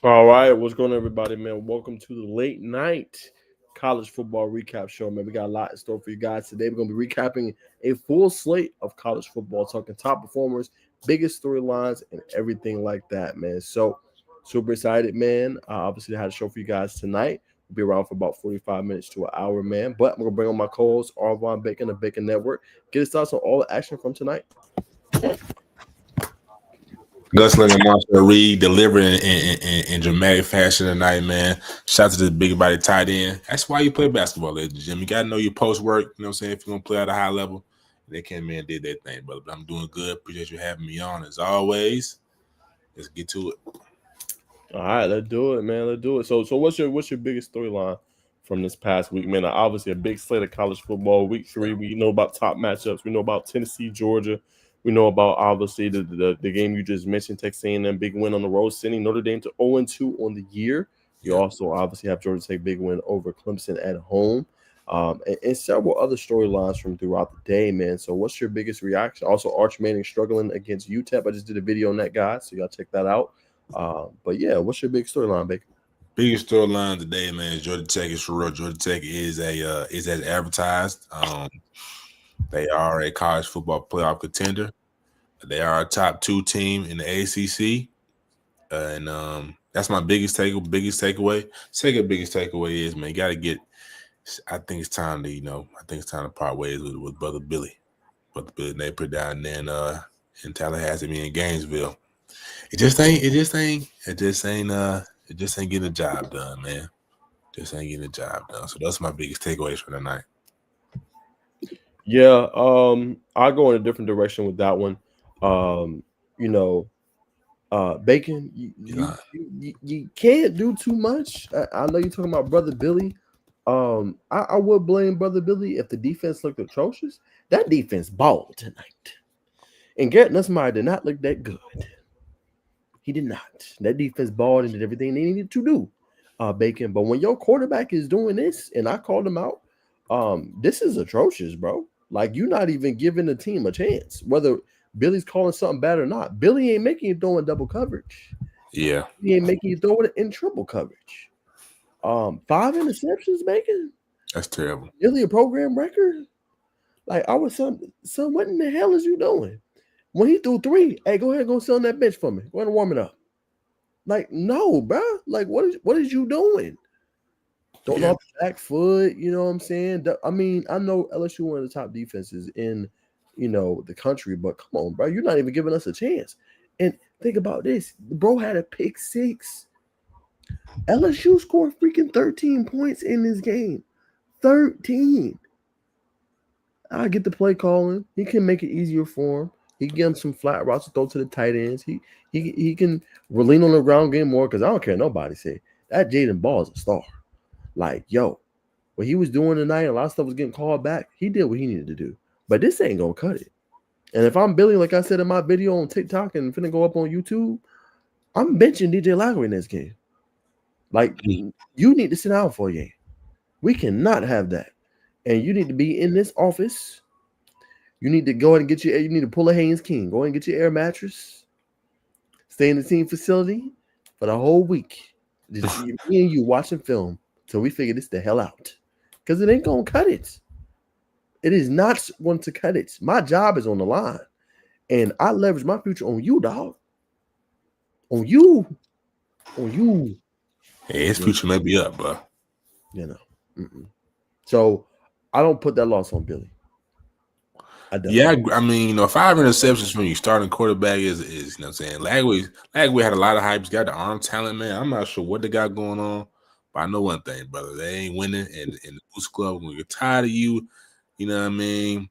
All right, what's going on, everybody, man? Welcome to the late night college football recap show, man. We got a lot in store for you guys today. We're going to be recapping a full slate of college football, talking top performers, biggest storylines, and everything like that, man. So, super excited, man. Obviously, I had a show for you guys tonight. We'll be around for about 45 minutes to an hour, man. But I'm going to bring on my co-host, Arvon Bacon, the Bacon Network. Get his thoughts on all the action from tonight. Gunslinger Monster Reed delivering in dramatic fashion tonight, man. Shout out to the big body tight end. That's why you play basketball, ladies and gentlemen. You got to know your post work. You know what I'm saying? If you're going to play at a high level, they came in and did their thing, brother. But I'm doing good. Appreciate you having me on as always. Let's get to it. All right, let's do it, man. Let's do it. So what's your biggest storyline from this past week, man? Obviously, a big slate of college football. Week 3, we know about top matchups. We know about Tennessee, Georgia. We know about obviously the game you just mentioned, Texas A&M big win on the road, sending Notre Dame to 0-2 on the year. You also obviously have Georgia Tech big win over Clemson at home, and several other storylines from throughout the day, man. So what's your biggest reaction? Also, Arch Manning struggling against UTEP. I just did a video on that, guys, so y'all check that out. But yeah, what's your big storyline, Baker? Biggest storyline today, man, is Georgia Tech is for real. Georgia Tech is as advertised. They are a college football playoff contender. They are a top 2 team in the ACC, and that's my biggest takeaway. Second biggest takeaway is, man, you got to get. I think it's time to part ways with Brother Billy. Brother Billy, they put down there in Tallahassee, in Gainesville. It just ain't getting the job done, man. Just ain't getting the job done. So that's my biggest takeaways for tonight. Yeah, I'll go in a different direction with that one. Bacon, you can't do too much. I know you're talking about Brother Billy. I would blame Brother Billy if the defense looked atrocious. That defense balled tonight. And Garrett Nussmeier did not look that good. He did not. That defense balled and did everything they needed to do, Bacon. But when your quarterback is doing this, and I called him out, this is atrocious, bro. Like, you're not even giving the team a chance, whether Billy's calling something bad or not. Billy ain't making you throw in double coverage. Yeah. He ain't making you throw it in triple coverage. 5 interceptions, Bacon? That's terrible. Really a program record? Like, I was son, what in the hell is you doing? When he threw 3, hey, go ahead and go sit on that bench for me. Go ahead and warm it up. Like, no, bro. Like, what is you doing? Don't off the back foot, you know what I'm saying? I mean, I know LSU one of the top defenses in, the country, but come on, bro. You're not even giving us a chance. And think about this. Bro had a pick 6. LSU scored freaking 13 points in this game. 13. I get the play calling. He can make it easier for him. He can get him some flat routes to throw to the tight ends. He can lean on the ground game more, because I don't care nobody say that Jaden Ball is a star. Like, yo, what he was doing tonight, a lot of stuff was getting called back. He did what he needed to do. But this ain't going to cut it. And if I'm Billy, like I said in my video on TikTok and finna go up on YouTube, I'm benching DJ Lowry in this game. Like, you need to sit down for a game. We cannot have that. And you need to be in this office. You need to go ahead and you need to pull a Haynes King. Go ahead and get your air mattress. Stay in the team facility for the whole week. Just me and you watching film till we figure this the hell out. Because it ain't going to cut it. It is not going to cut it. My job is on the line. And I leverage my future on you, dog. On you. On you. Hey, his future may be up, bro. So I don't put that loss on Billy. I mean, 5 interceptions from your starting quarterback is you know what I'm saying. Lagway had a lot of hype. He's got the arm talent, man. I'm not sure what they got going on, but I know one thing, brother. They ain't winning, and the Boost Club, when we're tired of you, you know what I mean,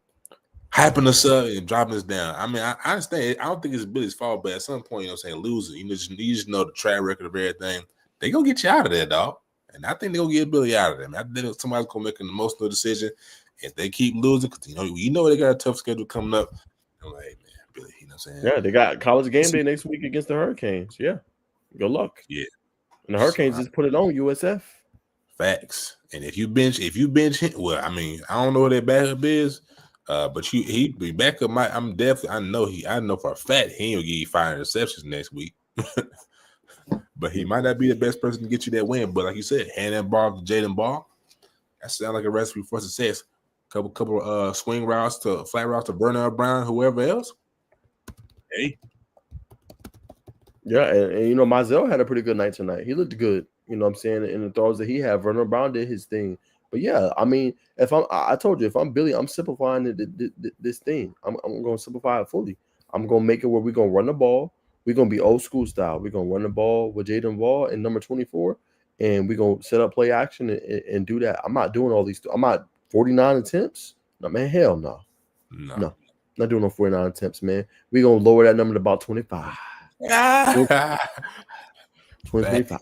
hyping us up and dropping us down. I mean, I understand. I don't think it's Billy's fault, but at some point, you know what I'm saying, losing, you just know the track record of everything. They gonna get you out of there, dog. And I think they're gonna get Billy out of there. I think somebody's gonna make an emotional decision. If they keep losing, because you know they got a tough schedule coming up. I'm like, man, Billy, you know what I'm saying? Yeah, they got college game day next week against the Hurricanes. Yeah. Good luck. Yeah. And the Hurricanes just put it on USF. Facts. And if you bench him, well, I mean, I don't know what their backup is, but he be backup. I know for a fact he ain't gonna give you 5 interceptions next week. but he might not be the best person to get you that win. But like you said, hand that ball to Jaden Ball, that sounds like a recipe for success. Couple swing routes to flat routes to Bernard Brown, whoever else. Hey. Yeah, and Mizell had a pretty good night tonight. He looked good, you know what I'm saying, in the throws that he had. Vernon Brown did his thing. But yeah, I mean, I told you, if I'm Billy, I'm simplifying this thing. I'm going to simplify it fully. I'm going to make it where we're going to run the ball. We're going to be old school style. We're going to run the ball with Jaden Ball and number 24, and we're going to set up play action and do that. I'm not doing all these. I'm not 49 attempts. No, man, hell no. No, not doing no 49 attempts, man. We're going to lower that number to about 25. 25.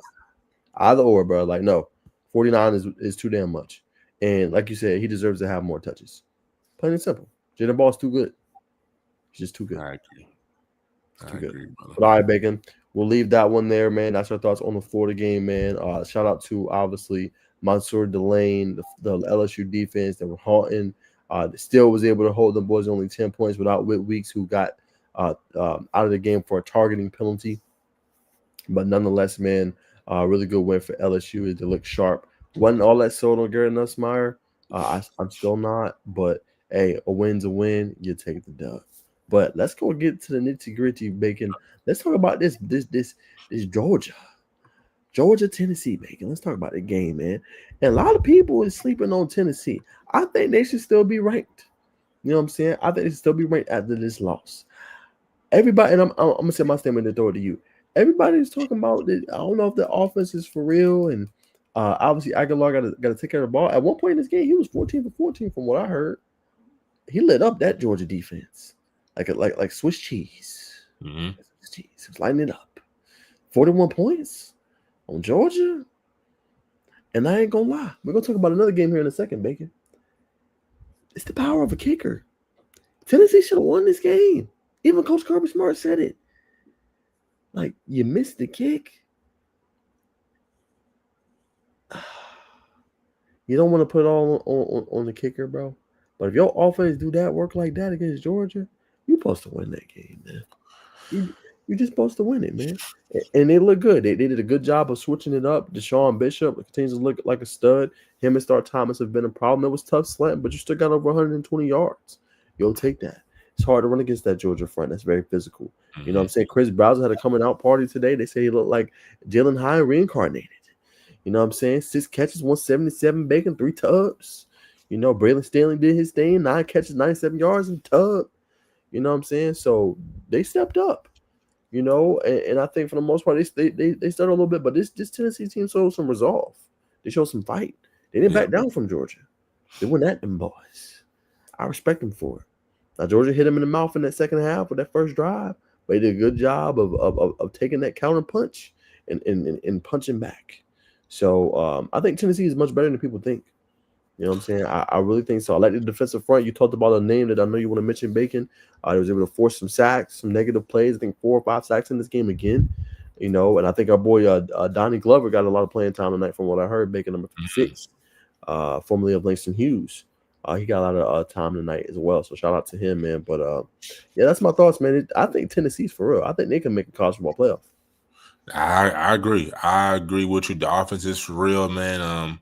Either or, bro. Like, no, 49 is too damn much. And like you said, he deserves to have more touches. Plain and simple. Jaden Ball's too good. He's just too good. I agree. But all right, Bacon. We'll leave that one there, man. That's our thoughts on the Florida game, man. Shout out to, obviously, Mansour Delane, the LSU defense that were haunting. Still was able to hold the boys only 10 points without Whit Weeks, who got out of the game for a targeting penalty. But nonetheless, man, really good win for LSU. They look sharp. Wasn't all that sold on Garrett Nussmeier. I'm still not. But, hey, a win's a win. You take the dub. But let's go get to the nitty-gritty, Bacon. Let's talk about this Georgia-Tennessee, Bacon. Let's talk about the game, man. And a lot of people is sleeping on Tennessee. I think they should still be ranked. You know what I'm saying? I think they should still be ranked after this loss. Everybody, and I'm going to say my statement and throw it to you. Everybody's talking about it. I don't know if the offense is for real. And obviously, Aguilar got to take care of the ball. At one point in this game, he was 14 for 14 from what I heard. He lit up that Georgia defense. Like Swiss cheese. Mm-hmm. Swiss cheese. He was lighting it up. 41 points on Georgia. And I ain't gonna lie. We're gonna talk about another game here in a second, Bacon. It's the power of a kicker. Tennessee should have won this game. Even Coach Kirby Smart said it. Like, you missed the kick. You don't want to put it all on the kicker, bro. But if your offense do that work like that against Georgia, you're supposed to win that game, man. You're just supposed to win it, man. And they look good. They did a good job of switching it up. Deshaun Bishop continues to look like a stud. Him and Star Thomas have been a problem. It was tough slant, but you still got over 120 yards. You'll take that. It's hard to run against that Georgia front. That's very physical. Mm-hmm. You know what I'm saying? Chris Bowser had a coming out party today. They say he looked like Jalen Hine reincarnated. You know what I'm saying? 6 catches, 177, Bacon, 3 tubs. You know, Braylon Stanley did his thing. 9 catches, 97 yards and tub. You know what I'm saying? So they stepped up. You know, and I think for the most part they started a little bit, but this Tennessee team showed some resolve. They showed some fight. They didn't back down from Georgia. They went at them boys. I respect them for it. Now Georgia hit them in the mouth in that second half with that first drive, but they did a good job of taking that counter punch and punching back. So I think Tennessee is much better than people think. You know what I'm saying? I really think so. I like the defensive front. You talked about a name that I know you want to mention, Bacon. They was able to force some sacks, some negative plays. I think 4 or 5 sacks in this game again. You know, and I think our boy Donnie Glover got a lot of playing time tonight from what I heard. Bacon number 56, formerly of Langston Hughes. He got a lot of time tonight as well. So shout out to him, man. But yeah, that's my thoughts, man. I think Tennessee's for real. I think they can make a college football playoff. I agree. I agree with you. The offense is for real, man.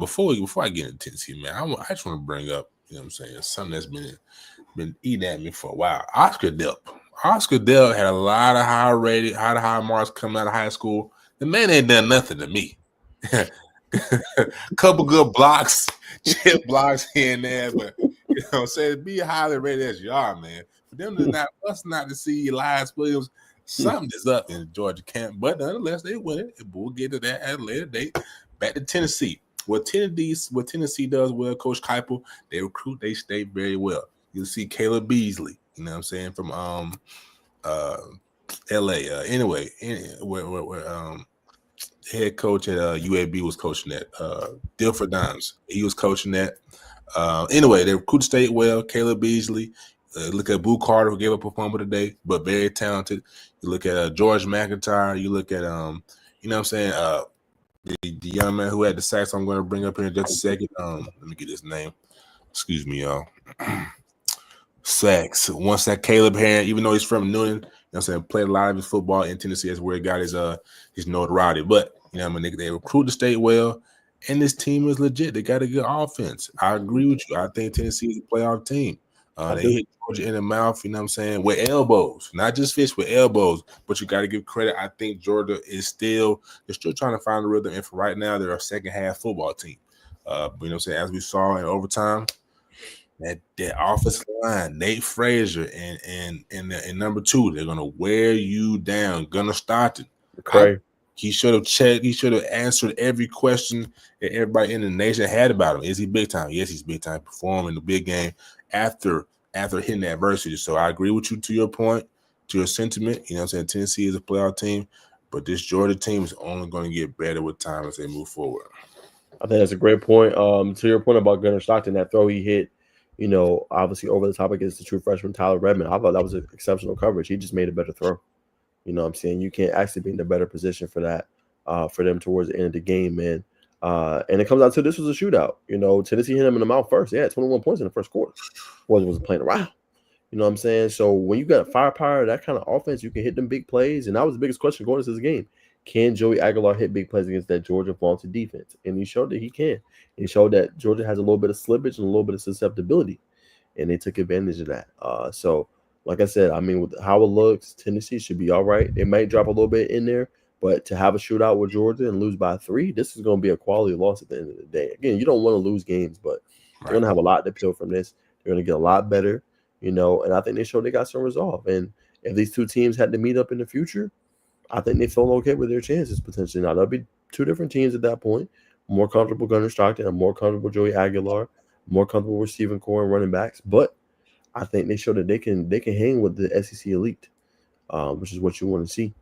Before I get into Tennessee, man, I just want to bring up, you know what I'm saying, something that's been eating at me for a while. Oscar Delp had a lot of high marks coming out of high school. The man ain't done nothing to me. Couple good blocks, chip blocks here and there, but you know what I'm saying, be highly rated as you are, man. For them to not to see Elias Williams, something is up in Georgia camp. But nonetheless, they win it. We'll get to that at a later date. Back to Tennessee. What Tennessee does well, Coach Keipel, they recruit, they stay very well. You'll see Caleb Beasley, you know what I'm saying, from LA. Anyway, where head coach at UAB was coaching that. Dilford Dimes, he was coaching that. Anyway, they recruit state well. Caleb Beasley. Look at Boo Carter, who gave up a fumble today, but very talented. You look at George McIntyre. You look at you know what I'm saying, the young man who had the sacks. I'm going to bring up here in just a second. Let me get his name. Excuse me, y'all. Sacks. Once that Caleb Herring, even though he's from Newnan, what I'm saying, played a lot of his football in Tennessee. That's where he got his notoriety. But you know, what I mean, they recruit the state well, and this team is legit. They got a good offense. I agree with you. I think Tennessee is a playoff team. They hit Georgia in the mouth, you know what I'm saying, with elbows, not just fists, with elbows. But you got to give credit. I think Georgia is they're still trying to find the rhythm. And for right now, they're a second half football team. You know what I'm saying, as we saw in overtime, that offensive line, Nate Frazier and number 2, they're gonna wear you down. Gunnar Stockton. He should have checked. He should have answered every question that everybody in the nation had about him. Is he big time? Yes, he's big time. Perform in the big game after hitting adversity. So I agree with you to your point, to your sentiment. You know what I'm saying? Tennessee is a playoff team, but this Georgia team is only going to get better with time as they move forward. I think that's a great point. To your point about Gunnar Stockton, that throw he hit, you know, obviously over the top against the true freshman Tyler Redmond, I thought that was an exceptional coverage. He just made a better throw. You know what I'm saying? You can't actually be in a better position for that, for them towards the end of the game, man. And it comes out to this was a shootout. You know, Tennessee hit him in the mouth first. They had 21 points in the first quarter. Wasn't playing around. You know what I'm saying? So when you got firepower, that kind of offense, you can hit them big plays. And that was the biggest question going into this game. Can Joey Aguilar hit big plays against that Georgia vaunted defense? And he showed that he can. He showed that Georgia has a little bit of slippage and a little bit of susceptibility. And they took advantage of that. So, like I said, I mean, with how it looks, Tennessee should be all right. They might drop a little bit in there. But to have a shootout with Georgia and lose by 3, this is going to be a quality loss at the end of the day. Again, you don't want to lose games, but they're going to have a lot to peel from this. They're going to get a lot better, you know, and I think they showed they got some resolve. And if these two teams had to meet up in the future, I think they feel okay with their chances potentially. Now, there'll be 2 different teams at that point. More comfortable Gunnar Stockton and more comfortable Joey Aguilar, more comfortable receiving core and running backs. But I think they showed that they can hang with the SEC elite, which is what you want to see.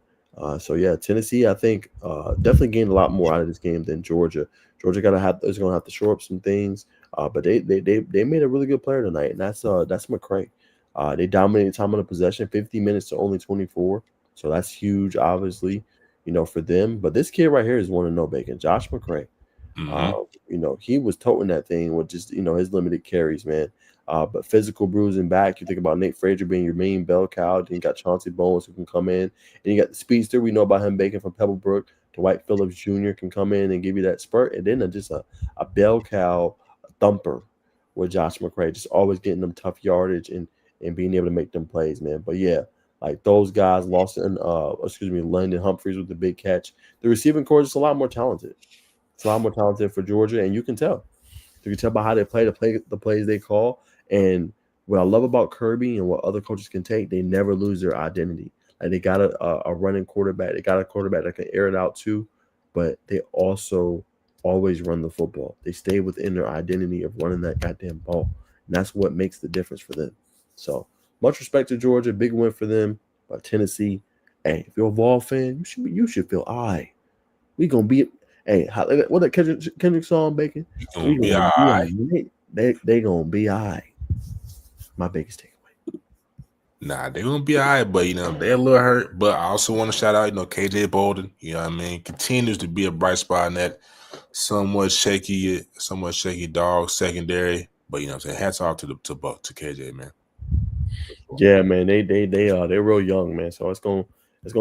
So yeah, Tennessee, I think definitely gained a lot more out of this game than Georgia. Georgia is going to have to shore up some things, but they made a really good player tonight, and that's McCray. They dominated time on the possession, 50 minutes to only 24, so that's huge, obviously, you know, for them. But this kid right here is one to know, Bacon, Josh McCray. You know, he was toting that thing with just, you know, his limited carries, man. But physical bruising back, you think about Nate Frazier being your main bell cow. Then you got Chauncey Bowens who can come in. And you got the speedster. We know about him, Bacon, from Pebblebrook. Dwight Phillips Jr. can come in and give you that spurt. And then just a bell cow thumper with Josh McCray, just always getting them tough yardage and being able to make them plays, man. But yeah, like those guys, London Humphreys with the big catch. The receiving core is just a lot more talented. It's a lot more talented for Georgia, and you can tell. You can tell by how they play, the plays they call. And what I love about Kirby and what other coaches can take, they never lose their identity. Like they got a running quarterback. They got a quarterback that can air it out too, but they also always run the football. They stay within their identity of running that goddamn ball. And that's what makes the difference for them. So much respect to Georgia. Big win for them. But Tennessee, hey, if you're a Vol fan, you should feel all right. We going to be – hey, what that Kendrick song, Bacon? We gonna be all right. They gonna be all right. My biggest takeaway. Nah, they gonna be all right, but you know they're a little hurt. But I also want to shout out, you know, KJ Bolden. You know what I mean? Continues to be a bright spot in that somewhat shaky dog secondary. But you know what I'm saying? Hats off to KJ, man. Yeah, man. They're real young, man. So it's gonna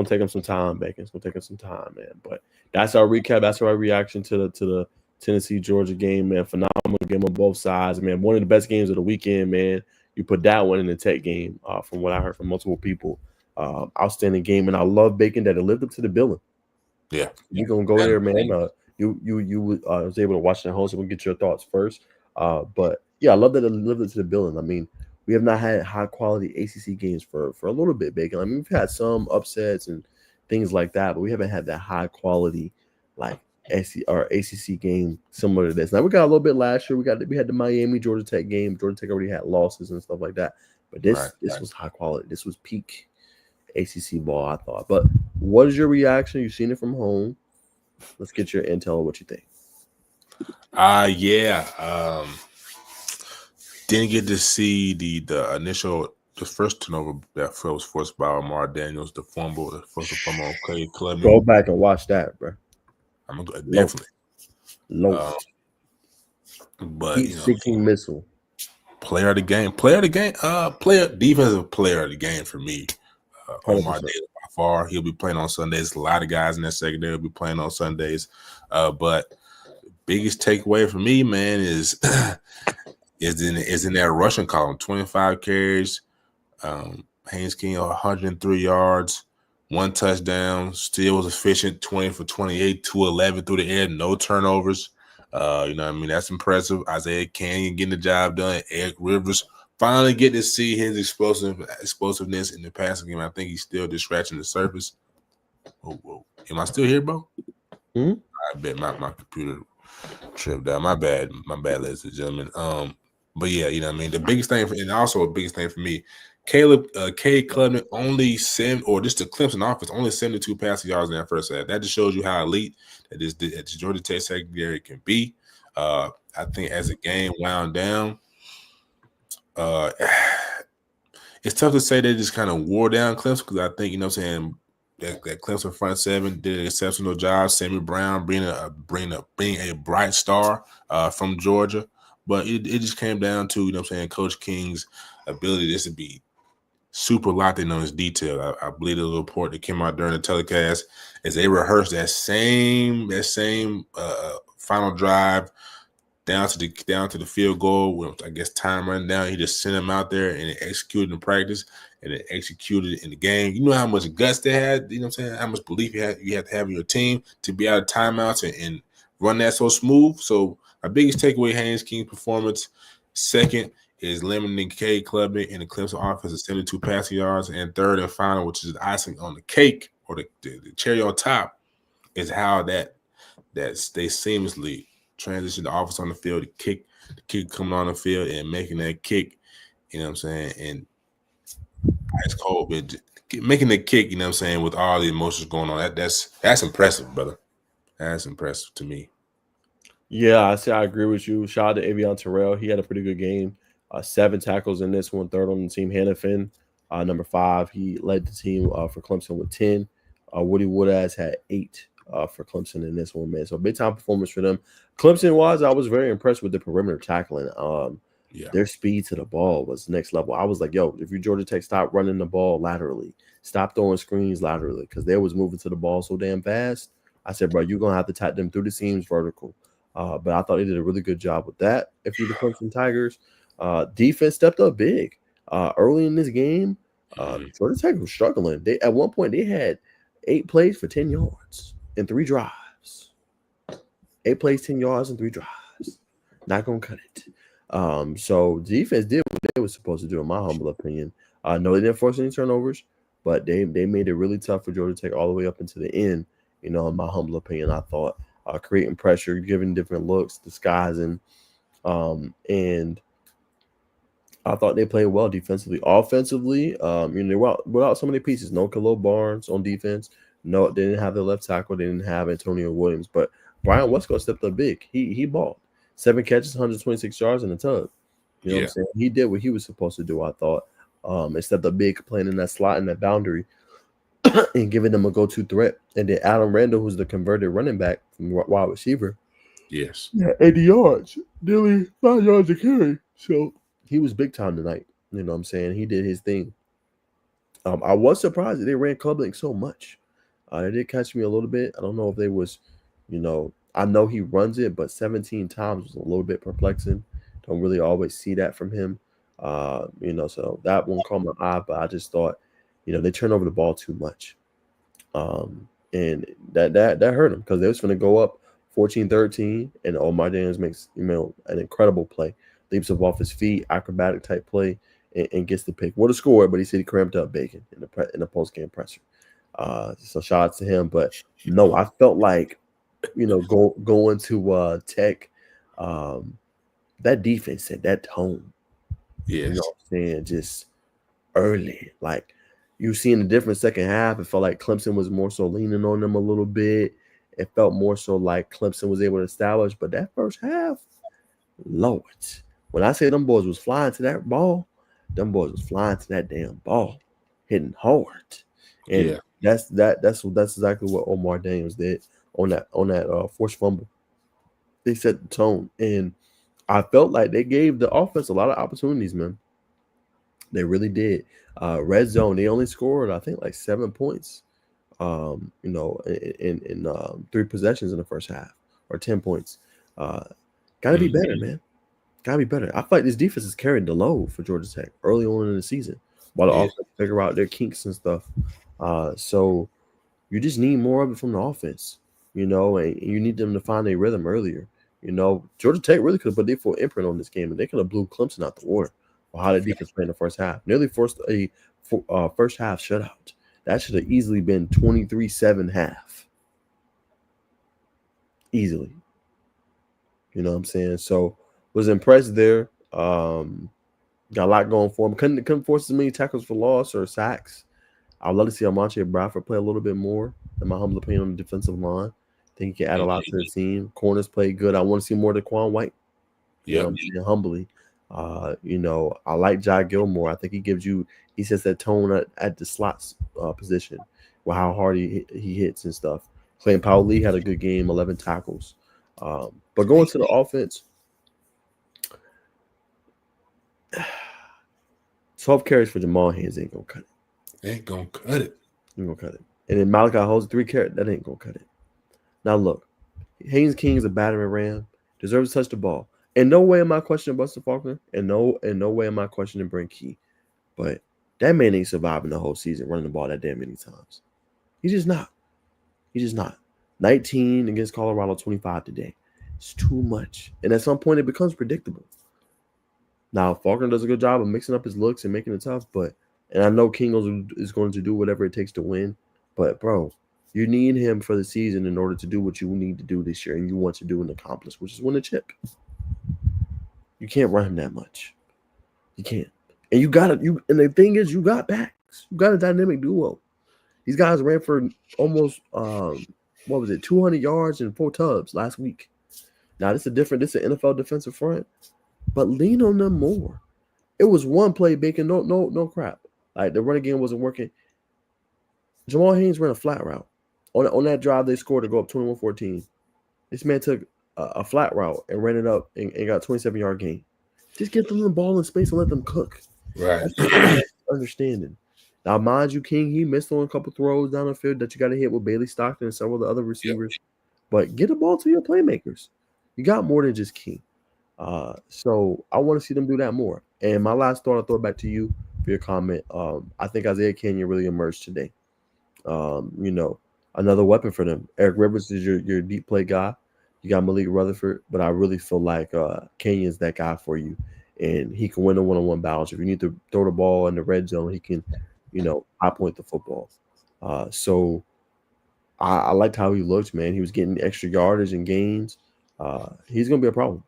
take them some time, Bacon. It's gonna take them some time, man. But that's our recap. That's our reaction to the Tennessee Georgia game, man. Phenomenal game on both sides, man. One of the best games of the weekend, man. You put that one in the Tech game, from what I heard from multiple people. Outstanding game, and I love Bacon that it lived up to the billing. Yeah, you're gonna go there, man. You was able to watch it at home, so we'll get your thoughts first. But yeah, I love that it lived up to the billing. I mean, we have not had high quality ACC games for a little bit, Bacon. I mean, we've had some upsets and things like that, but we haven't had that high quality like ACC game similar to this. Now we got a little bit last year. We had the Miami Georgia Tech game. Georgia Tech already had losses and stuff like that, but this was high quality. This was peak ACC ball, I thought. But what is your reaction? You've seen it from home. Let's get your intel of what you think. Didn't get to see the first turnover that was forced by Amar Daniels, the fumble, the first fumble on Clay Club. Go back and watch that, bro. I'm gonna definitely. But heat seeking missile. Defensive player of the game for me. Omar 100%. Davis by far. He'll be playing on Sundays. A lot of guys in that secondary will be playing on Sundays. But biggest takeaway for me, man, is in that rushing column. 25 carries. Haynes King 103 yards, 1 touchdown. Still was efficient. 20 for 28, 211 through the air, no turnovers. You know what I mean? That's impressive. Isaiah Canyon getting the job done. Eric Rivers finally getting to see his explosiveness in the passing game. I think he's still just scratching the surface. Whoa. Am I still here, bro? Mm-hmm. I bet my computer tripped out. My bad, ladies and gentlemen. But yeah, you know what I mean? The biggest thing, and also a biggest thing for me, Cade Klubnik only just the Clemson offense, only 72 passing yards in that first half. That just shows you how elite that the Georgia Tech secondary can be. I think as the game wound down, it's tough to say they just kind of wore down Clemson because I think, you know what I'm saying, that Clemson front seven did an exceptional job. Sammy Brown being a bright star from Georgia. But it just came down to, you know what I'm saying, Coach King's ability just to be super locked in on his detail. I believe the report that came out during the telecast is they rehearsed that same final drive down to the field goal with, I guess, time running down. He just sent him out there and it executed in practice and it executed in the game. You know how much guts they had, you know what I'm saying? How much belief you have to have in your team to be out of timeouts and run that so smooth. So my biggest takeaway, Haynes King's performance. Second is limiting Cade Klubnik and the Clemson offense to 72 passing yards. And third and final, which is the icing on the cake or the cherry on top, is how that they seamlessly transition the offense on the field, the kick coming on the field and making that kick, you know what I'm saying, and ice cold, but making the kick, you know what I'm saying, with all the emotions going on. That's impressive, brother. That's impressive to me. Yeah, I agree with you. Shout out to Avion Terrell. He had a pretty good game. 7 tackles in this one, third on the team. Hannafin, number 5. He led the team for Clemson with 10. Woody Woodaz had 8 for Clemson in this one, man. So big time performance for them. Clemson-wise, I was very impressed with the perimeter tackling. Their speed to the ball was next level. I was like, yo, if you Georgia Tech, stop running the ball laterally. Stop throwing screens laterally because they was moving to the ball so damn fast. I said, bro, you're going to have to tap them through the seams vertical. But I thought he did a really good job with that. If you're the Clemson Tigers, defense stepped up big early in this game. Georgia Tech was struggling. At one point they had 8 plays for 10 yards and 3 drives. 8 plays, 10 yards, and 3 drives. Not gonna cut it. So defense did what they were supposed to do, in my humble opinion. No, they didn't force any turnovers, but they made it really tough for Georgia Tech all the way up into the end. You know, in my humble opinion, I thought. Creating pressure, giving different looks, disguising, and I thought they played well defensively. Offensively, they were without so many pieces. No Khalil Barnes on defense. No, they didn't have their left tackle. They didn't have Antonio Williams. But Brian Westcott stepped up big. He balled. 7 catches, 126 yards in the tug. You know what I'm saying? He did what he was supposed to do, I thought. And stepped up big, playing in that slot, in that boundary, and giving them a go-to threat. And then Adam Randall, who's the converted running back from wide receiver. Yes. Yeah, 80 yards. Nearly 5 yards a carry. So he was big time tonight. You know what I'm saying? He did his thing. I was surprised that they ran Klubnik so much. It did catch me a little bit. I don't know if they was, I know he runs it, but 17 times was a little bit perplexing. Don't really always see that from him. So that one caught my eye, but I just thought, they turned over the ball too much. And that hurt them because they was going to go up 14-13, and Omar Daniels makes, an incredible play. Leaps up off his feet, acrobatic type play, and gets the pick. Would have scored, but he said he cramped up bacon in the post-game presser. So shout out to him. But no, I felt like, going to Tech, that defense set that tone. Yes. You know what I'm saying? Just early. Like, you seen the different second half. It felt like Clemson was more so leaning on them a little bit. It felt more so like Clemson was able to establish. But that first half, Lord, when I say them boys was flying to that ball, them boys was flying to that damn ball, hitting hard. And that's exactly what Omar Daniels did on that forced fumble. They set the tone, and I felt like they gave the offense a lot of opportunities, man. They really did. Red zone, they only scored, I think, like 7 points. In 3 possessions in the first half, or 10 points. Uh, Got to be better, man. Got to be better. I feel like this defense is carrying the load for Georgia Tech early on in the season, while the Yeah. offense figure out their kinks and stuff. So you just need more of it from the offense, and you need them to find a rhythm earlier. Georgia Tech really could have put their full imprint on this game, and they could have blew Clemson out the water for how the defense played in the first half. Nearly forced a first half shutout. That should have easily been 23-7 half. Easily. You know what I'm saying? So was impressed there. Got a lot going for him. Couldn't force as many tackles for loss or sacks. I'd love to see Amonte Bradford play a little bit more, in my humble opinion, on the defensive line. I think he can add a lot to the team. Corners play good. I want to see more of Daquan White. You know what I'm saying? Humbly. I like Jai Gilmore. I think he sets that tone at the slots position with how hard he hits and stuff. Clayton Powell-Lee had a good game, 11 tackles. But going to the offense, 12 carries for Jamal Haynes ain't gonna cut it. Ain't gonna cut it. Ain't gonna cut it. And then Malachi Holmes 3 carries, that ain't gonna cut it. Now look, Haynes King is a battering ram, deserves to touch the ball. In no way am I questioning Buster Faulkner, and no way am I questioning Brent Key. But that man ain't surviving the whole season running the ball that damn many times. He's just not. 19 against Colorado, 25 today. It's too much. And at some point it becomes predictable. Now, Faulkner does a good job of mixing up his looks and making it tough, and I know King is going to do whatever it takes to win. But, bro, you need him for the season in order to do what you need to do this year and you want to do and accomplish, which is win a chip. You can't run him that much. You can't. And and the thing is, you got backs. You got a dynamic duo. These guys ran for almost 200 yards and 4 tubs last week. Now this is an NFL defensive front, but lean on them more. It was one play bacon, no crap. Like the running game wasn't working. Jamal Haynes ran a flat route. On that drive they scored to go up 21-14. This man took a flat route and ran it up and got a 27-yard gain. Just get them the ball in space and let them cook. Right. That's understanding. Now, mind you, King, he missed on a couple throws down the field that you got to hit with Bailey Stockton and several of the other receivers. But get the ball to your playmakers. You got more than just King. So I want to see them do that more. And my last thought, I'll throw it back to you for your comment. I think Isaiah Kenyon really emerged today. Another weapon for them. Eric Rivers is your deep play guy. You got Malik Rutherford, but I really feel like Kenyon's that guy for you. And he can win the one-on-one battles. If you need to throw the ball in the red zone, he can, high point the football. So I liked how he looked, man. He was getting extra yardage and gains. He's gonna be a problem.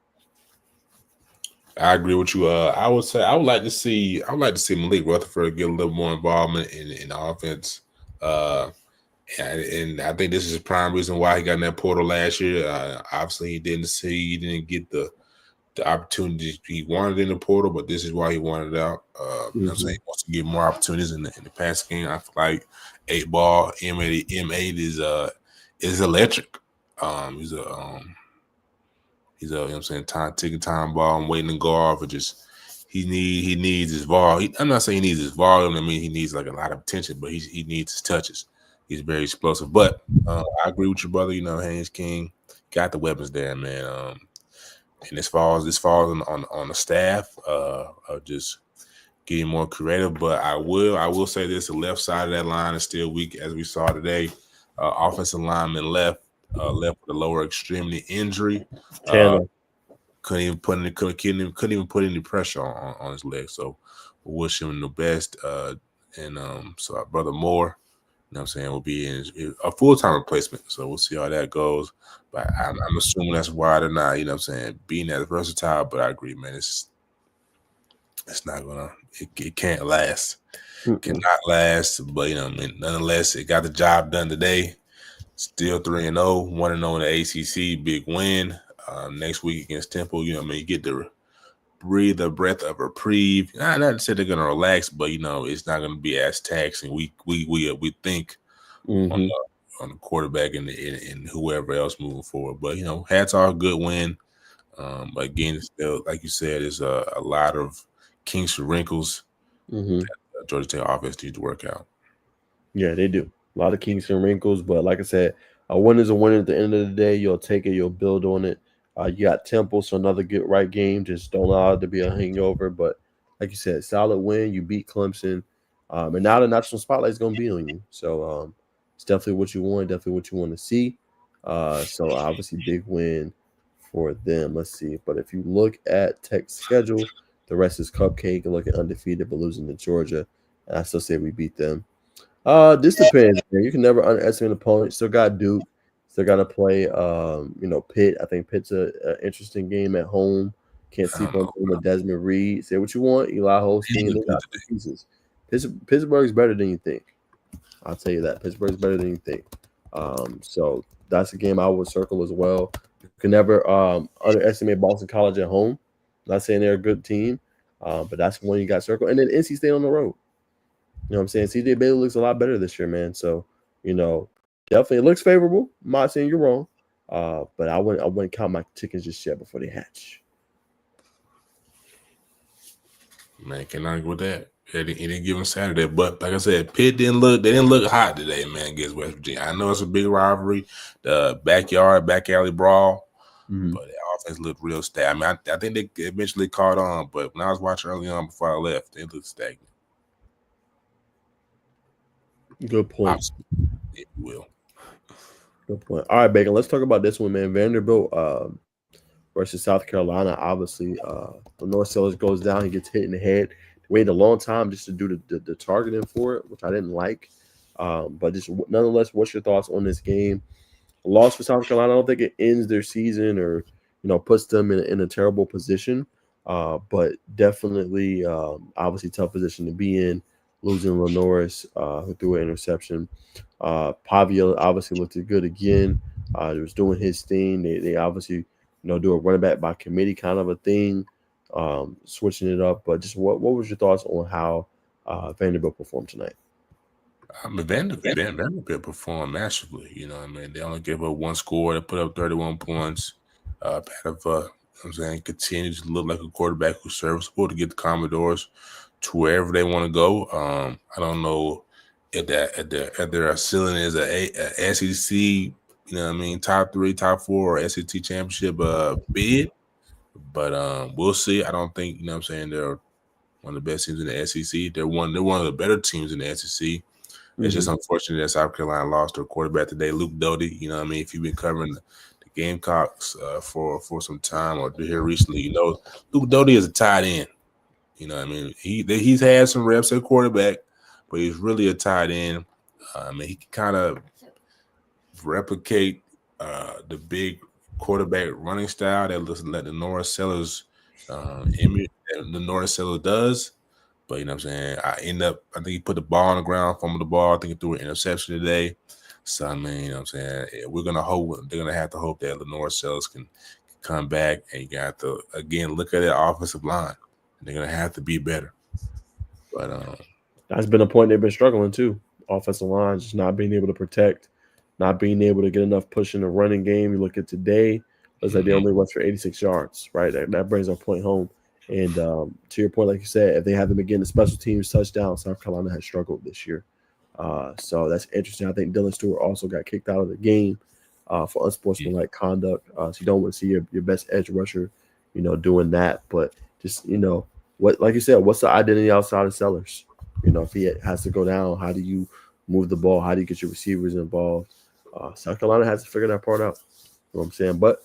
I agree with you. I would say I would like to see Malik Rutherford get a little more involvement in the offense. And I think this is the prime reason why he got in that portal last year. Obviously, he didn't get the opportunities he wanted in the portal, but this is why he wanted out. You know what I'm saying? He wants to get more opportunities in the pass game. I feel like 8-ball M8 is electric. He's a you know what I'm saying, ticking time ball. I'm waiting to go off. But just he needs his volume. I'm not saying he needs his volume. I mean, he needs like a lot of attention, but he needs his touches. He's very explosive. But I agree with your brother. Haynes King got the weapons there, man. And this falls on the staff of just getting more creative. But I will say this: the left side of that line is still weak, as we saw today. Offensive lineman left with a lower extremity injury. Couldn't even put any pressure on his leg. So we wish him the best. So our brother Moore, you know what I'm saying, will be a full-time replacement. So we'll see how that goes. But I'm assuming that's why they're not, you know what I'm saying, being as versatile. But I agree, man. It's not gonna. It can't last. It cannot last. But nonetheless, it got the job done today. Still 3-0, 1-0 in the ACC, big win. Next week against Temple, you get to breathe a breath of reprieve. Not to say they're gonna relax, but it's not gonna be as taxing. We think on the quarterback and whoever else moving forward. But hats off, good win. But again, still, like you said, there's a lot of kinks and wrinkles Mm-hmm. Georgia Tech offense needs to work out. Yeah, they do. A lot of kinks and wrinkles, but like I said, a win is a win at the end of the day. You'll take it, you'll build on it. You got Temple, so another good right game. Just don't allow it to be a hangover. But like you said, solid win. You beat Clemson. And now the national spotlight is going to be on you. So it's definitely what you want, definitely what you want to see. So obviously, big win for them. Let's see. But if you look at Tech's schedule, the rest is cupcake and looking undefeated, but losing to Georgia. And I still say we beat them. This depends, man. You can never underestimate an opponent. Still got Duke. Still got to play, Pitt. I think Pitt's a interesting game at home. Can't I sleep don't on know. them with Desmond Reed. Say what you want. Eli He Holstein. They looked good got today. pieces. Pittsburgh's better than you think. I'll tell you that. Pittsburgh's better than you think. So that's a game I would circle as well. You can never underestimate Boston College at home. Not saying they're a good team, but that's one you got circled. And then NC State on the road. You know what I'm saying? CJ Bailey looks a lot better this year, man. So, definitely it looks favorable. I'm not saying you're wrong. But I wouldn't count my chickens just yet before they hatch. Man, can I argue with that? Any given Saturday, but like I said, Pitt didn't look hot today, man, against West Virginia. I know it's a big rivalry, the back alley brawl, Mm-hmm. but the offense looked real stagnant. I mean, I think they eventually caught on, but when I was watching early on before I left, they looked stagnant. Good point. It will. Good point. All right, Bacon. Let's talk about this one, man. Vanderbilt versus South Carolina. Obviously, the North Sellers goes down. He gets hit in the head. Waited a long time just to do the targeting for it, which I didn't like. But just nonetheless, what's your thoughts on this game? A loss for South Carolina. I don't think it ends their season or puts them in a terrible position. But definitely, obviously, tough position to be in. Losing Lenoris, who threw an interception. Pavia obviously looked good again. He was doing his thing. They obviously do a running back by committee kind of a thing, switching it up. But just what was your thoughts on how Vanderbilt performed tonight? I mean, Vanderbilt performed massively. You know what I mean? They only gave up one score. They put up 31 points. I'm saying, continues to look like a quarterback who's serviceable to get the Commodores to wherever they want to go. I don't know if their ceiling is a SEC, top 3, top 4, or SEC championship bid. But we'll see. I don't think, they're one of the best teams in the SEC. They're one of the better teams in the SEC. It's just unfortunate that South Carolina lost their quarterback today, Luke Doty. You know what I mean? If you've been covering the Gamecocks for some time or here recently, Luke Doty is a tight end. You know what I mean? He's had some reps at quarterback, but he's really a tight end. He can kind of replicate the big quarterback running style that the Norris Sellers image that the Norris Sellers does. But you know what I'm saying? I think he put the ball on the ground, fumbled the ball. I think he threw an interception today. So I mean, you know what I'm saying? They're gonna have to hope that Lenore Sellers can come back, and you got to again look at that offensive line. They're gonna have to be better. But That's been a point they've been struggling too. Offensive line just not being able to protect, not being able to get enough push in the running game. You look at today, looks like they only went for 86 yards, right? That brings our point home. And to your point, like you said, if they haven't been getting the special teams touchdown, South Carolina has struggled this year. So that's interesting. I think Dylan Stewart also got kicked out of the game for unsportsmanlike conduct. So you don't want to see your best edge rusher, doing that. But just what, like you said, what's the identity outside of Sellers? If he has to go down, how do you move the ball? How do you get your receivers involved? South Carolina has to figure that part out. You know what I'm saying? But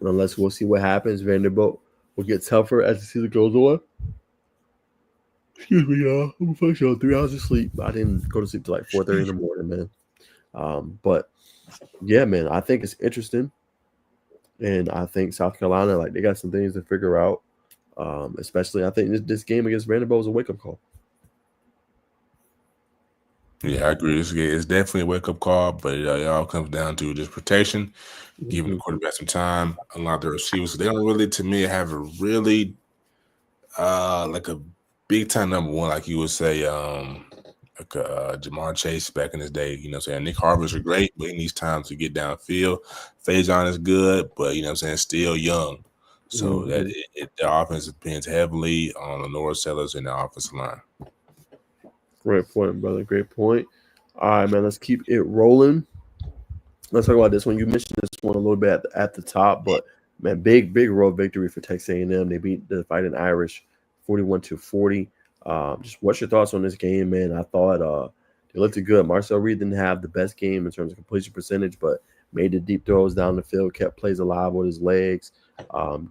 unless we'll see what happens, Vanderbilt will get tougher as the season goes on. Excuse me, y'all. I'm functional 3 hours of sleep. I didn't go to sleep till like 4:30 in the morning, man. But yeah, man, I think it's interesting, and I think South Carolina, like, they got some things to figure out. Especially, I think this game against Vanderbilt was a wake up call. Yeah, I agree. It's definitely a wake up call, but it all comes down to just protection, giving the quarterback some time, unlock the receivers. They don't really, to me, have a really like a big time number one, like you would say, like Jamar Chase back in his day. You know what I'm saying? Nick Harvard's are great, but he needs time to get downfield. Faison is good, but you know what I'm saying, still young. So that the offense depends heavily on the North Sellers and the offensive line. Great point, brother. Great point. All right, man. Let's keep it rolling. Let's talk about this one. You mentioned this one a little bit at the top, but man, big road victory for Texas A&M. They beat the Fighting Irish 41-40. Just what's your thoughts on this game, man? I thought they looked good. Marcel Reed didn't have the best game in terms of completion percentage, but made the deep throws down the field, kept plays alive with his legs.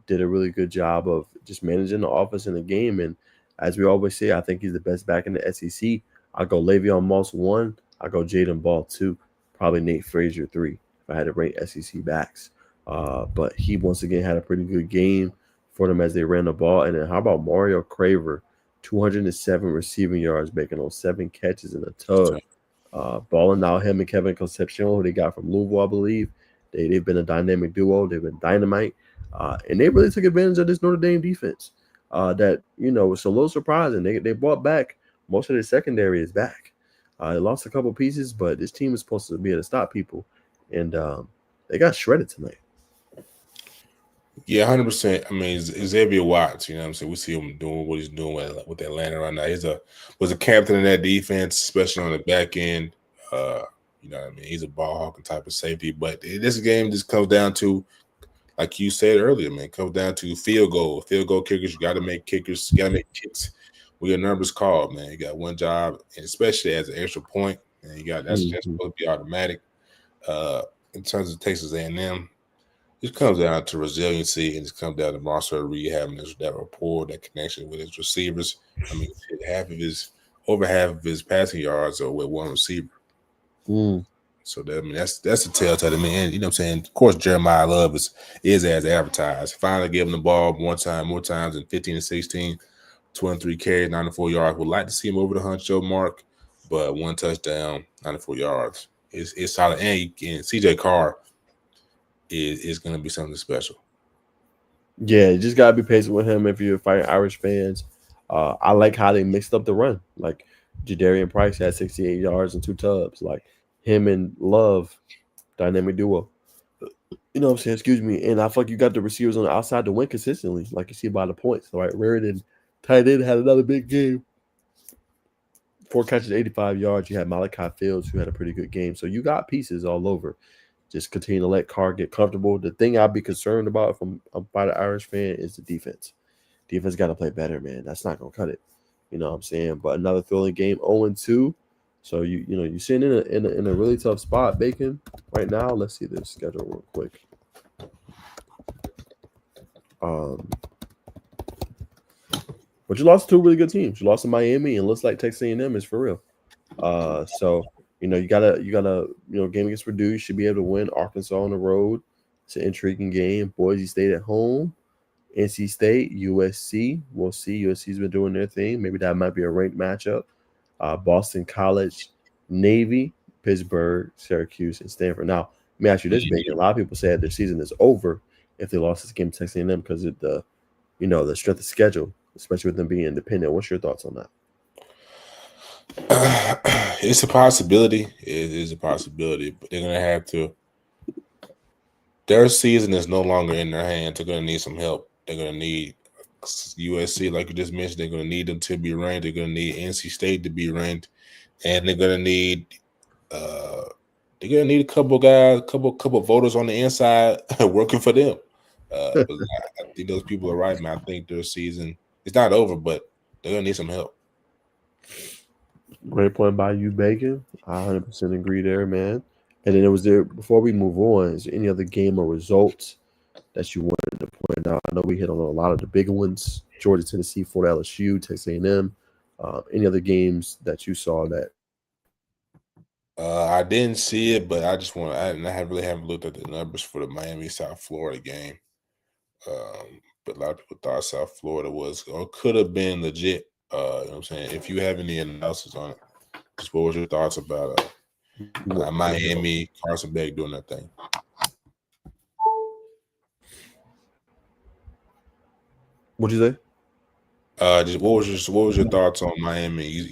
Did a really good job of just managing the offense in the game. And as we always say, I think he's the best back in the SEC. I go Le'Veon Moss 1. I go Jaden Ball 2. Probably Nate Frazier 3 if I had to rank SEC backs. But he once again had a pretty good game for them as they ran the ball. And then how about Mario Craver, 207 receiving yards, making on 7 catches and a tug. Balling out him and Kevin Concepcion, who they got from Louisville, I believe. They've been a dynamic duo. They've been dynamite. And they really took advantage of this Notre Dame defense that, was a little surprising. They brought back most of their secondary is back. They lost a couple pieces, but this team is supposed to be able to stop people. And they got shredded tonight. Yeah, 100%. I mean, Xavier Watts, you know what I'm saying? We see him doing what he's doing with Atlanta right now. Was a captain in that defense, especially on the back end. You know what I mean? He's a ball hawking type of safety. But this game just comes down to, like you said earlier, man, comes down to field goal. Field goal kickers, you got to make kickers. You got to make kicks with your numbers called, man. You got one job, and especially as an extra point. And that's supposed to be automatic. In terms of Texas A&M, it comes down to resiliency, and it comes down to Marcel Reed having that rapport, that connection with his receivers. I mean, over half of his passing yards are with one receiver. So that's a telltale. I mean, and, you know what I'm saying? Of course, Jeremiah Love is as advertised. Finally gave him the ball more times in 15 and 16, 23 carries, 94 yards. Would like to see him over the Huncho mark, but 1 touchdown, 94 yards. It's solid. And CJ Carr is going to be something special. Yeah, you just got to be patient with him if you're fighting Irish fans. I like how they mixed up the run. Like, Jadarian Price had 68 yards and 2 tubs. Like, him and Love, dynamic duo. You know what I'm saying? Excuse me. And I feel like you got the receivers on the outside to win consistently, like you see by the points. All right, Raritan, tight end, had another big game. 4 catches, 85 yards. You had Malachi Fields, who had a pretty good game. So you got pieces all over. Just continue to let Carr get comfortable. The thing I'd be concerned about if I'm by the Irish fan is the defense. Defense got to play better, man. That's not going to cut it. You know what I'm saying? But another thrilling game, 0-2. So you're sitting in a really tough spot, Bacon, right now. Let's see this schedule real quick. But you lost 2 really good teams. You lost to Miami, and looks like Texas A&M is for real. So you gotta game against Purdue. You should be able to win. Arkansas on the road. It's an intriguing game. Boise State at home. NC State, USC. We'll see. USC's been doing their thing. Maybe that might be a ranked matchup. Boston College, Navy, Pittsburgh, Syracuse, and Stanford. Now, let me ask you this, Bacon. A lot of people said their season is over if they lost this game to Texas A&M because of the strength of schedule, especially with them being independent. What's your thoughts on that? It's a possibility. It is a possibility, but they're going to have to. Their season is no longer in their hands. They're going to need some help. They're going to need USC, like you just mentioned. They're going to need them to be ranked. They're going to need NC State to be ranked, and they're going to need a couple guys, couple voters on the inside working for them. But I think those people are right, man. I think their season is not over, but they're going to need some help. Great point by you, Bacon. I 100% agree there, man. And then before we move on, is there any other game or results that you wanted to point out? I know we hit on a lot of the big ones: Georgia, Tennessee, Florida, LSU, Texas A&M. Any other games that you saw that? I didn't see it, but I really haven't looked at the numbers for the Miami South Florida game. But a lot of people thought South Florida could have been legit. You know what I'm saying? If you have any analysis on it, just what was your thoughts about Miami, Carson Beck doing that thing? What'd you say? Just what was your thoughts on Miami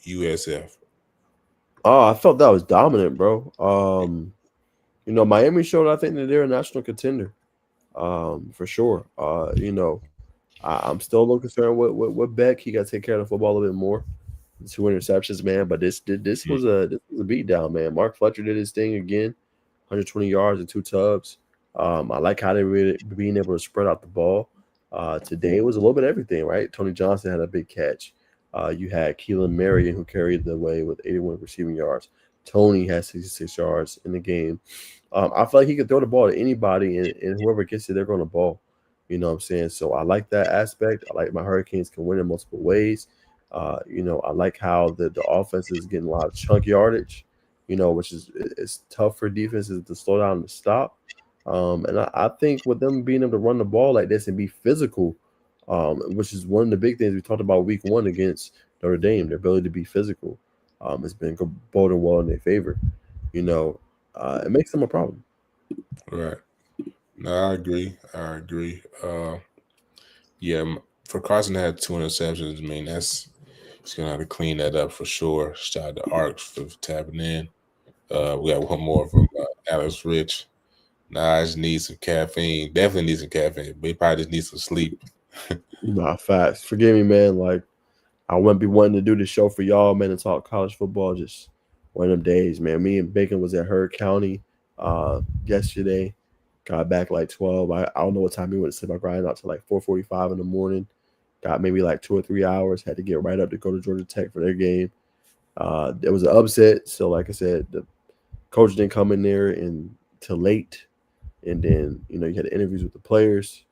USF? Oh, I felt that was dominant, bro. Miami showed I think that they're a national contender. for sure. I'm still a little concerned with Beck. He got to take care of the football a little bit more. 2 interceptions, man. But this was a beatdown, man. Mark Fletcher did his thing again, 120 yards and 2 tubs. I like how they really being able to spread out the ball. Today was a little bit of everything, right? Tony Johnson had a big catch. You had Keelan Marion who carried the way with 81 receiving yards. Tony had 66 yards in the game. I feel like he could throw the ball to anybody, and whoever gets it, they're going to ball. You know what I'm saying? So I like that aspect. I like my Hurricanes can win in multiple ways. I like how the offense is getting a lot of chunk yardage, which is it's tough for defenses to slow down and stop. And I think with them being able to run the ball like this and be physical, which is one of the big things we talked about week one against Notre Dame, their ability to be physical, has been boding well in their favor. You know, it makes them a problem. Right. No, I agree. I agree. Yeah, for Carson to have 2 interceptions, I mean he's gonna have to clean that up for sure. Shout out to Arcs for tapping in. We got one more from Alex Rich. Nah, I just need some caffeine. Definitely need some caffeine, but he probably just needs some sleep. Nah, facts. Forgive me, man. Like I wouldn't be wanting to do this show for y'all, man, and talk college football. Just one of them days, man. Me and Bacon was at Heard County yesterday. Got back like 12. I don't know what time we went to sleep. I grinded out to like 4:45 in the morning. Got maybe like 2 or 3 hours. Had to get right up to go to Georgia Tech for their game. It was an upset. So, like I said, the coach didn't come in there until late. And then, you had the interviews with the players.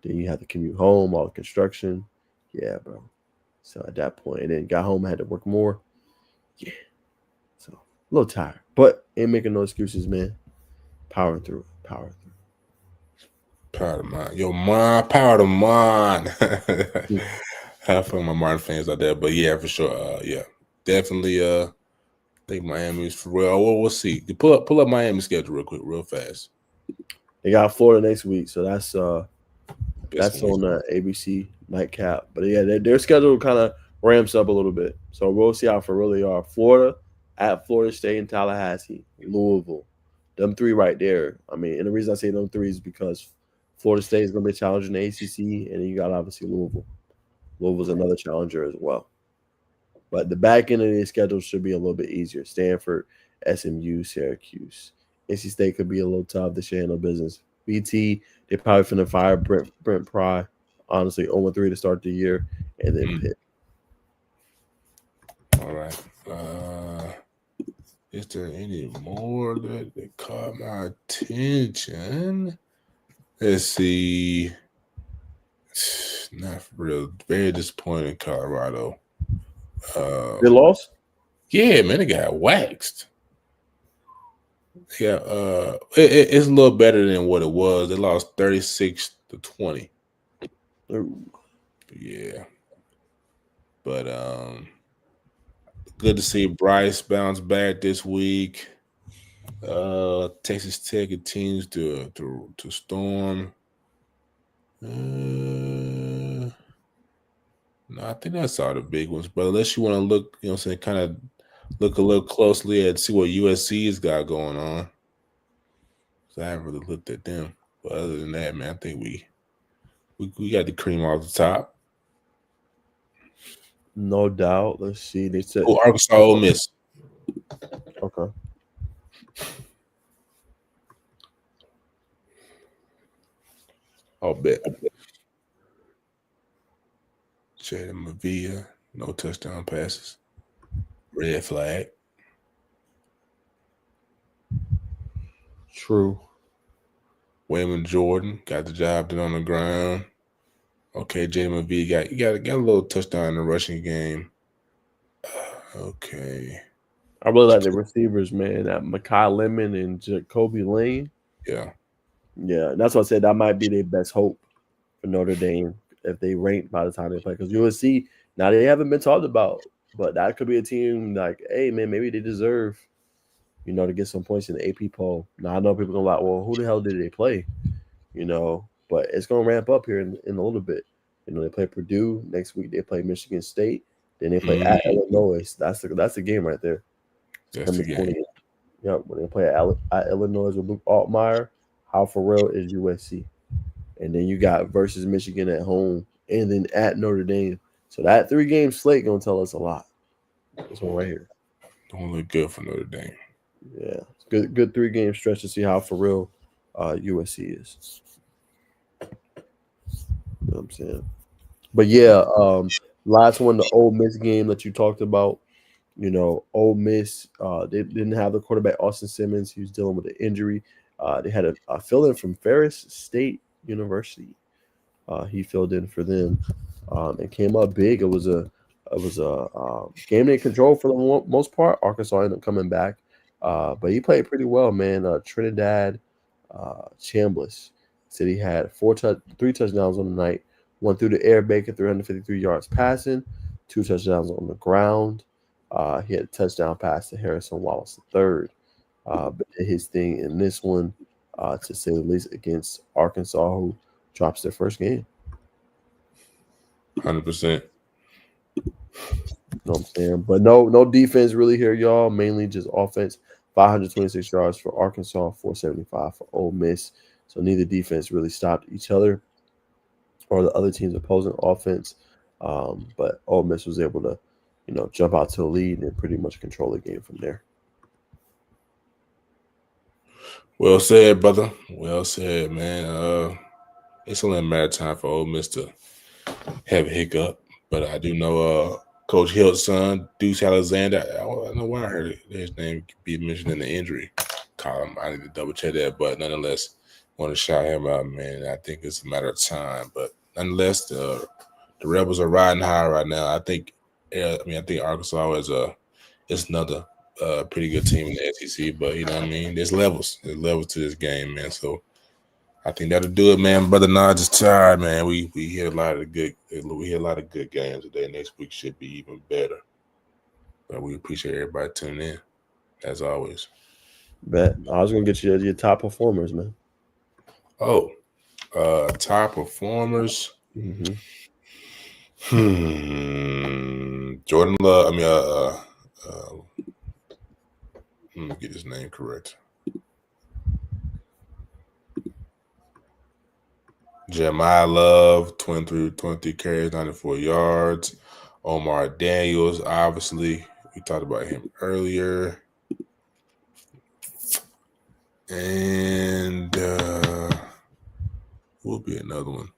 Then you had to commute home, all the construction. Yeah, bro. So at that point, and then got home, I had to work more. Yeah. So a little tired. But ain't making no excuses, man. Powering through. Powering Power to mine. Yo, mine, power to mine. through. Have fun, my Martin fans out there. But yeah, for sure. Yeah. Definitely think Miami's for real. Well, we'll see. Pull up Miami's schedule real quick, real fast. They got Florida next week, so that's Best that's one. on the ABC nightcap. But yeah, their schedule kind of ramps up a little bit. So we'll see how for really are. Florida at Florida State and Tallahassee, Louisville. Them three right there. I mean, and the reason I say them three is because Florida State is going to be challenging the ACC, and then you got obviously Louisville. Louisville's another challenger as well. But the back end of the schedule should be a little bit easier. Stanford, SMU, Syracuse. NC State could be a little tough. They should handle business. BT, they probably finna fire Brent Pry. Honestly, 0-3 to start the year, and then Mm. Pitt. All right. Is there any more that caught my attention? Let's see. Not for real. Very disappointing, Colorado. They lost. Yeah, man, they got waxed. Yeah, it's a little better than what it was. They lost 36-20. Ooh. Yeah, but good to see Bryce bounce back this week. Texas Tech continues to storm. No, I think that's all the big ones. But unless you want to look, you know what I'm saying, kind of look a little closely at see what USC's got going on. So I haven't really looked at them. But other than that, man, I think we got the cream off the top. No doubt. Let's see. They said Oh, Arkansas, Ole Miss. okay. I'll bet. Jaden Mavia, no touchdown passes. Red flag. True. Wayman Jordan got the job done on the ground. Okay, Jaden Mavia got a little touchdown in the rushing game. Okay. I really like the receivers, man. That Makai Lemon and Jacoby Lane. Yeah. Yeah, that's what I said. That might be their best hope for Notre Dame if they rank by the time they play. Because USC now they haven't been talked about, but that could be a team like, hey man, maybe they deserve, to get some points in the AP poll. Now I know people gonna like, well, who the hell did they play? But it's gonna ramp up here in a little bit. They play Purdue next week. They play Michigan State. Then they play at Illinois. That's the game right there. That's the game. Yep, when they play at Illinois with Luke Altmaier, how for real is USC? and then you got versus Michigan at home, and then at Notre Dame. So that 3-game slate gonna tell us a lot. This one right here. Don't look good for Notre Dame. Yeah, good 3-game stretch to see how for real USC is. You know what I'm saying? But yeah, last one, the Ole Miss game that you talked about. Ole Miss, they didn't have the quarterback Austin Simmons. He was dealing with an injury. They had a fill-in from Ferris State University. He filled in for them and came up big. It was a game they controlled for the most part. Arkansas ended up coming back, but he played pretty well, man. Trinidad Chambliss said he had 3 touchdowns on the night. One through the air, Baker 353 yards passing, 2 touchdowns on the ground. He had a touchdown pass to Harrison Wallace III. But did his thing in this one, to say the least, against Arkansas, who drops their first game. 100%. You know what I'm saying? But no defense really here, y'all. Mainly just offense. 526 yards for Arkansas, 475 for Ole Miss. So neither defense really stopped each other or the other team's opposing offense. But Ole Miss was able to, jump out to a lead and pretty much control the game from there. Well said, brother. Well said, man. It's only a matter of time for Ole Miss to have a hiccup. But I do know Coach Hill's son, Deuce Alexander. I don't know why I heard his name be mentioned in the injury column. I need to double check that. But nonetheless, want to shout him out, man. I think it's a matter of time. But nonetheless, the Rebels are riding high right now. I think Arkansas is another pretty good team in the SEC. But you know what I mean. There's levels. There's levels to this game, man. So I think that'll do it, man. Brother Najeh is tired, man. We hit a lot of good games today. Next week should be even better. But we appreciate everybody tuning in, as always. Bet. I was gonna get you your top performers, man. Oh, top performers. Mm-hmm. Jordan Love. Let me get his name correct. Jeremiah Love, 23 carries, 94 yards. Omar Daniels, obviously. We talked about him earlier. And will be another one.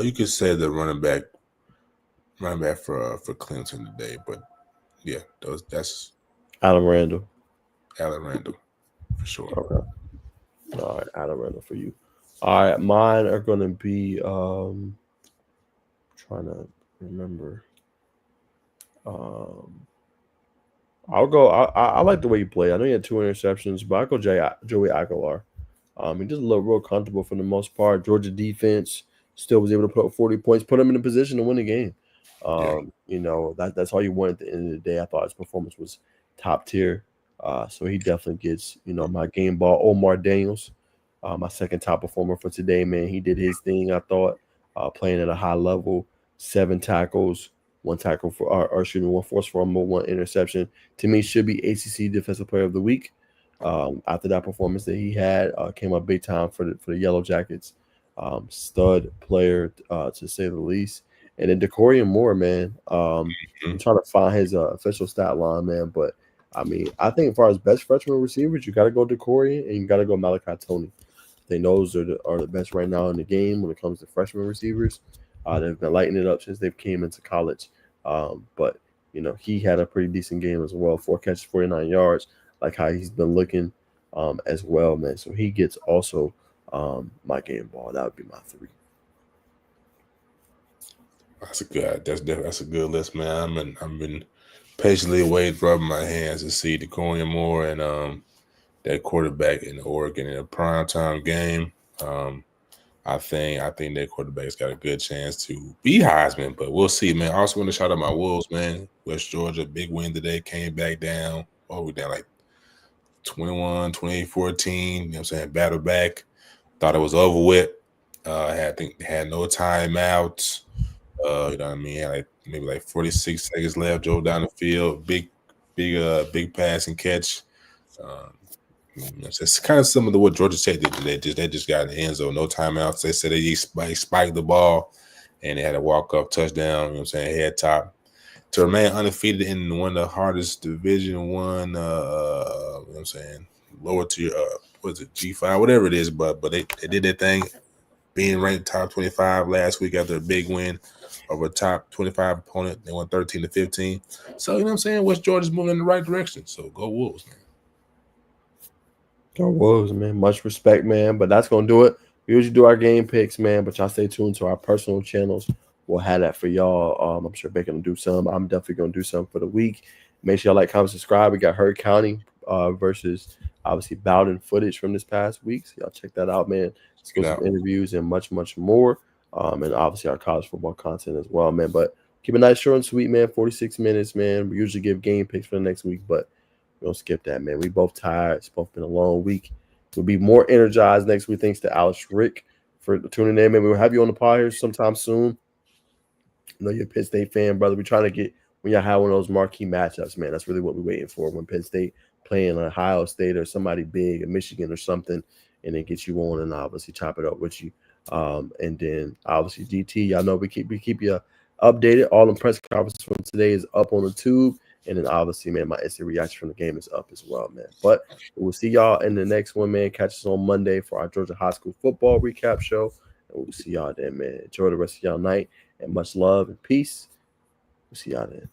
You could say the running back for Clemson today, but yeah, that's Adam Randall. Alan Randall, for sure. Okay. All right, Adam Randall for you. All right, mine are gonna be trying to remember. I'll go. I like the way he played. I know he had 2 interceptions, but I'll go Joey Aguilar. He just looked real comfortable for the most part. Georgia defense still was able to put up 40 points, put him in a position to win the game. That's all you want at the end of the day. I thought his performance was top tier. So he definitely gets, my game ball. Omar Daniels, my second top performer for today, man. He did his thing, I thought, playing at a high level, 7 tackles, 1 tackle for, 1 forced fumble, 1 interception. To me, should be ACC Defensive Player of the Week. After that performance that he had, came up big time for the Yellow Jackets. Stud player, to say the least. And then Decorian Moore, man. I'm trying to find his official stat line, man. But, I think as far as best freshman receivers, you got to go Decorian and you got to go Malachi Toney. I think those are the best right now in the game when it comes to freshman receivers. They've been lighting it up since they've came into college. But, he had a pretty decent game as well. 4 catches, 49 yards, like how he's been looking as well, man. So he gets also my game ball. That would be my 3. That's a good list, man. I've been patiently waiting, rubbing my hands to see Decorian Moore and that quarterback in Oregon in a primetime game. I think that quarterback's got a good chance to be Heisman, but we'll see, man. I also want to shout out my Wolves, man. West Georgia, big win today, came back down. We're down like 21, 28, 14. You know what I'm saying? Battle back. Thought it was over with. Had no timeouts. You know what I mean? Had maybe 46 seconds left. Drove down the field. Big pass and catch. It's kind of similar to what Georgia Tech did today. They just got in the end zone, no timeouts. They said they spiked the ball, and they had a walk-up touchdown. You know what I'm saying? Head top to remain undefeated in one of the hardest Division One. You know what I'm saying? Lower tier, what's it, G5, whatever it is. But they did that thing, being ranked top 25 last week after a big win over a top 25 opponent. They won 13-15. So you know what I'm saying? West Georgia's moving in the right direction. So go Wolves, man. Go Wolves, man. Much respect, man. But that's gonna do it. We usually do our game picks, man. But y'all stay tuned to our personal channels. We'll have that for y'all. I'm sure Bacon will do some. I'm definitely gonna do some for the week. Make sure y'all like, comment, subscribe. We got Heard County versus obviously Bowden footage from this past week. So y'all check that out, man. Exclusive interviews and much, much more. And obviously our college football content as well, man. But keep it nice, short and sweet, man. 46 minutes, man. We usually give game picks for the next week, but we'll skip that, man. We both tired. It's both been a long week. We'll be more energized next week. Thanks to Alex Rick for tuning in. Maybe we'll have you on the pod here sometime soon. I know you're a Penn State fan, brother. We're trying to get when y'all have one of those marquee matchups, man. That's really what we're waiting for. When Penn State playing Ohio State or somebody big, or Michigan or something, and then get you on and obviously chop it up with you. And then obviously GT, y'all know we keep you updated. All the press conferences from today is up on the tube. And then obviously, man, my instant reaction from the game is up as well, man. But we'll see y'all in the next one, man. Catch us on Monday for our Georgia High School football recap show. And we'll see y'all then, man. Enjoy the rest of y'all night and much love and peace. We'll see y'all then.